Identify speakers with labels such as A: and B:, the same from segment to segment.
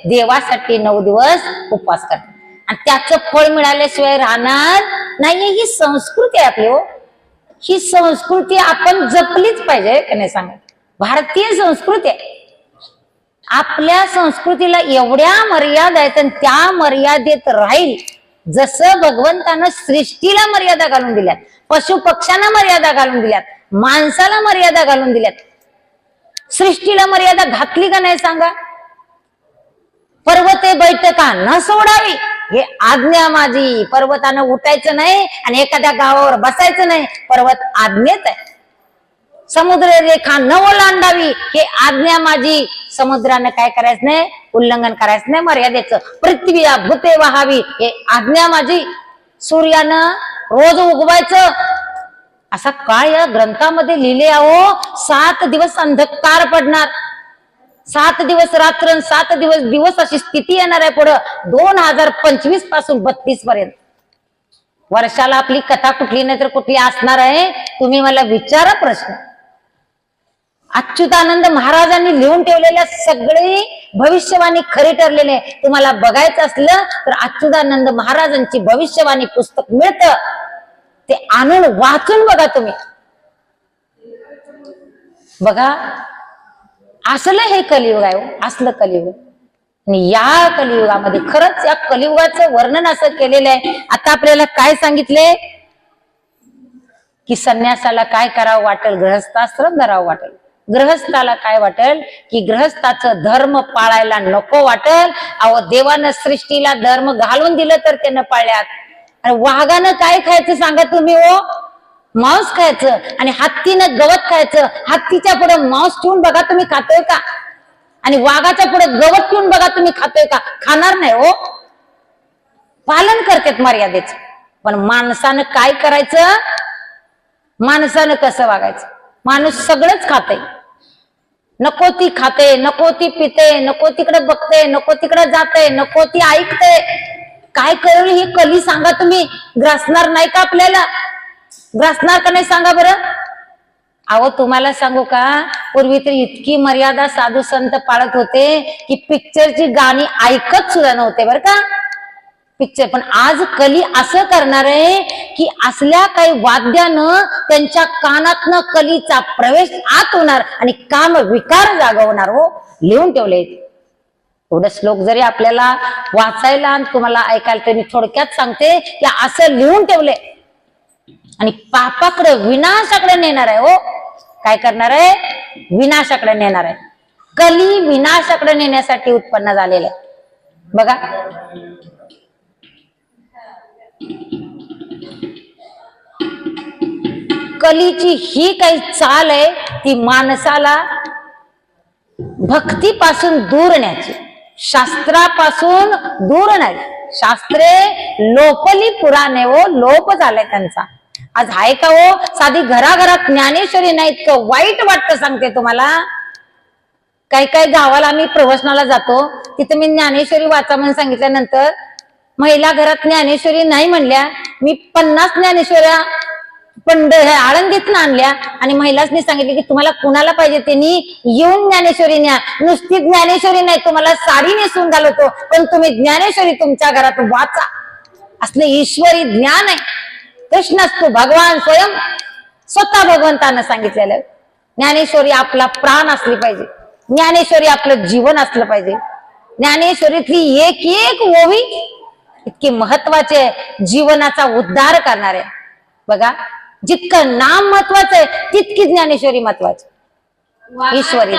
A: देवासाठी 9 दिवस उपवास करतात आणि त्याचं फळ मिळाल्याशिवाय राहणार नाही. ही संस्कृती आहे आपली हो. ही संस्कृती आपण जपलीच पाहिजे का नाही सांगा. भारतीय संस्कृती आहे. आपल्या संस्कृतीला एवढ्या मर्यादा आहेत आणि त्या मर्यादेत राहील. जसं भगवंतानं सृष्टीला मर्यादा घालून दिल्यात, पशु पक्ष्यांना मर्यादा घालून दिल्यात, माणसाला मर्यादा घालून दिल्यात, सृष्टीला मर्यादा घातली का नाही सांगा. पर्वते बैठका न सोडावी हे आज्ञा माझी. पर्वतानं उठायचं नाही आणि एखाद्या गावावर बसायचं नाही, पर्वत आज्ञेत आहे. समुद्र रेखा न ओलांडावी हे आज्ञा माझी. समुद्रानं काय करायचं नाही, उल्लंघन करायचं नाही मर्यादेचं. पृथ्वी भूते वाहावी हे आज्ञा माझी. सूर्यानं रोज उगवायचं असा काय या ग्रंथामध्ये लिहिले आहो. 7 दिवस अंधकार पडणार, 7 दिवस रात्र 7 दिवस दिवस अशी स्थिती येणार आहे पुढं 2025 पासून 32 पर्यंत. वर्षाला आपली कथा कुठली नाही तर कुठली असणार आहे. तुम्ही मला विचारा प्रश्न. अच्युतानंद महाराजांनी लिहून ठेवलेल्या सगळी भविष्यवाणी खरी ठरलेले. तुम्हाला बघायचं असलं तर अच्युतानंद महाराजांची भविष्यवाणी पुस्तक मिळतं, ते आणून वाचून बघा तुम्ही. बघा असलं हे कलियुग आहे, असलं कलियुग. आणि या कलियुगामध्ये खरंच या कलियुगाचं वर्णन असं केलेलं आहे. आता आपल्याला काय सांगितले की संन्यासाला काय करावं वाटेल, गृहस्थाश्रम धरावं वाटेल. गृहस्थाला काय वाटेल की गृहस्थाचं धर्म पाळायला नको वाटेल. अहो देवानं सृष्टीला धर्म घालून दिलं तर त्यानं पाळल्यात. आणि वाघानं काय खायचं सांगा तुम्ही हो, मांस खायचं. आणि हत्तीनं गवत खायचं. हत्तीच्या पुढे मांस ठेवून बघा तुम्ही खातोय का, आणि वाघाच्या पुढे गवत ठेवून बघा तुम्ही खातोय का. खाणार नाही हो. पालन करतात मर्यादेचं. पण माणसानं काय करायचं, माणसानं कसं वागायचं. माणूस सगळंच खाते, नको ती खाते, नको ती पिते, नको तिकडे बघते, नको तिकडे जाते, नको ती ऐकते. काय करेल ही कली सांगा तुम्ही. ग्रासणार नाही का आपल्याला, ग्रासणार का नाही सांगा बरं. अहो तुम्हाला सांगू का, पूर्वी तर इतकी मर्यादा साधू संत पाळत होते की पिक्चरची गाणी ऐकत सुद्धा नव्हते बरं का. पिक्चर पण आज कली असं करणार आहे की असल्या काही वाद्यानं त्यांच्या कानातनं कलीचा प्रवेश आत होणार आणि काम विकार जागवणार हो. लिहून ठेवले एवढं श्लोक जरी आपल्याला वाचायला आणि तुम्हाला ऐकायला, तरी मी थोडक्यात सांगते की असं लिहून ठेवले. आणि पापाकडे विनाशाकडे नेणार आहे हो. काय करणार आहे, विनाशाकडे नेणार आहे. कली विनाशाकडे नेण्यासाठी उत्पन्न झालेलं आहे. बघा कलीची ही काही चाल आहे ती माणसाला भक्तीपासून दूर न्यायची, शास्त्रापासून दूर नाही. शास्त्रे लोपली पुराणे हो, लोप झालाय त्यांचा. आज आहे का हो, साधी घराघरात ज्ञानेश्वरी नाही. इतकं वाईट वाटतं सांगते तुम्हाला. काही काही गावाला आम्ही प्रवचनाला जातो, तिथे मी ज्ञानेश्वरी वाचा म्हणून सांगितल्यानंतर महिला घरात ज्ञानेश्वरी नाही म्हणल्या. मी 50 ज्ञानेश्वऱ्या आळंदीतनं आणल्या आणि महिलांनी सांगितले की तुम्हाला कुणाला पाहिजे त्यांनी येऊन ज्ञानेश्वरी न्या. नुसती ज्ञानेश्वरी नाही, तुम्हाला साडी नेसून घालवतो, पण तुम्ही ज्ञानेश्वरी तुमच्या घरात वाचा. असले ईश्वरी ज्ञान आहे. कृष्णस्तु भगवान स्वयं स्वतः भगवंतानं सांगितलेलं. ज्ञानेश्वरी आपला प्राण असली पाहिजे, ज्ञानेश्वरी आपलं जीवन असलं पाहिजे. ज्ञानेश्वरीतली एक एक ओवी इतकी महत्वाची आहे, जीवनाचा उद्धार करणार आहे. बघा जितकं नाम महत्वाचं आहे तितकी ज्ञानेश्वरी महत्वाची. ईश्वरी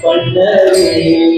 B: पंढरी